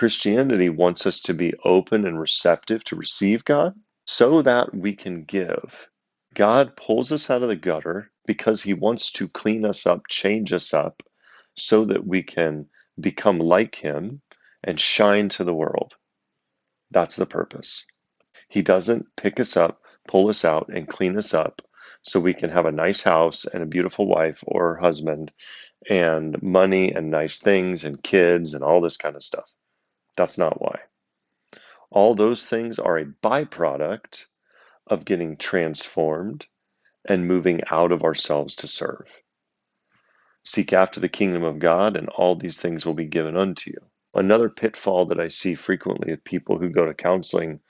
Christianity wants us to be open and receptive to receive God so that we can give. God pulls us out of the gutter because he wants to clean us up, change us up, so that we can become like him and shine to the world. That's the purpose. He doesn't pick us up, pull us out, and clean us up so we can have a nice house and a beautiful wife or husband and money and nice things and kids and all this kind of stuff. That's not why. All those things are a byproduct of getting transformed and moving out of ourselves to serve. Seek after the kingdom of God, and all these things will be given unto you. Another pitfall that I see frequently with people who go to counseling,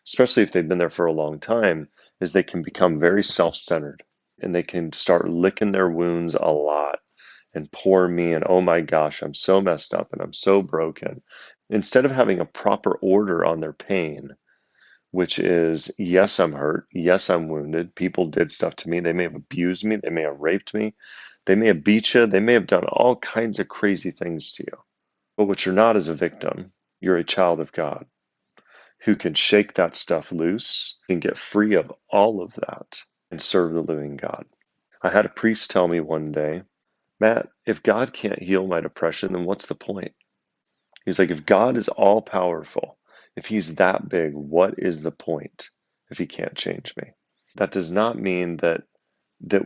especially if they've been there for a long time, is they can become very self-centered and they can start licking their wounds a lot and poor me and oh my gosh, I'm so messed up and I'm so broken. Instead of having a proper order on their pain, which is, yes, I'm hurt. Yes, I'm wounded. People did stuff to me. They may have abused me. They may have raped me. They may have beat you. They may have done all kinds of crazy things to you. But what you're not is a victim. You're a child of God who can shake that stuff loose and get free of all of that and serve the living God. I had a priest tell me one day, Matt, if God can't heal my depression, then what's the point? He's like, if God is all powerful, if he's that big, what is the point if he can't change me? That does not mean that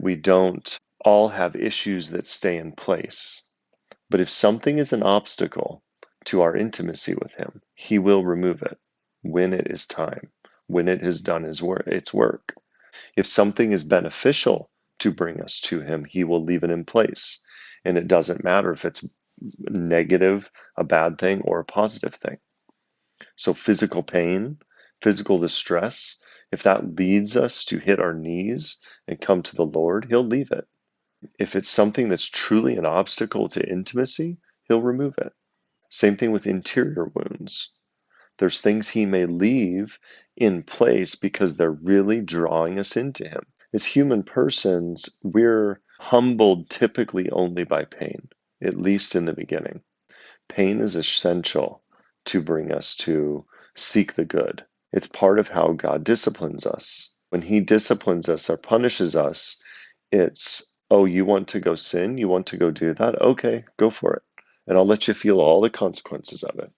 we don't all have issues that stay in place. But if something is an obstacle to our intimacy with him, he will remove it when it is time, when it has done its work. If something is beneficial to bring us to him, he will leave it in place. And it doesn't matter if it's negative, a bad thing, or a positive thing. So physical pain, physical distress, if that leads us to hit our knees and come to the Lord, he'll leave it. If it's something that's truly an obstacle to intimacy, he'll remove it. Same thing with interior wounds. There's things he may leave in place because they're really drawing us into him. As human persons, we're humbled typically only by pain, at least in the beginning. Pain is essential to bring us to seek the good. It's part of how God disciplines us. When he disciplines us or punishes us, it's, oh, you want to go sin? You want to go do that? Okay, go for it. And I'll let you feel all the consequences of it.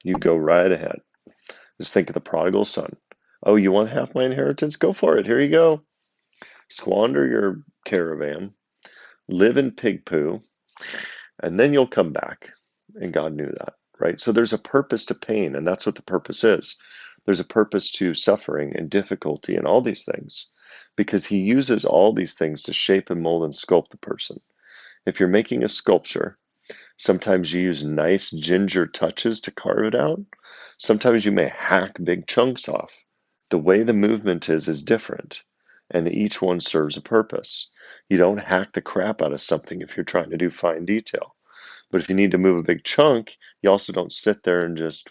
You go right ahead. Just think of the prodigal son. Oh, you want half my inheritance? Go for it. Here you go. Squander your caravan, live in pig poo, and then you'll come back. And God knew that, right? So there's a purpose to pain, and that's what the purpose is. There's a purpose to suffering and difficulty and all these things, because he uses all these things to shape and mold and sculpt the person. If you're making a sculpture, sometimes you use nice ginger touches to carve it out. Sometimes you may hack big chunks off. The way the movement is different, and each one serves a purpose. You don't hack the crap out of something if you're trying to do fine detail. But if you need to move a big chunk, you also don't sit there and just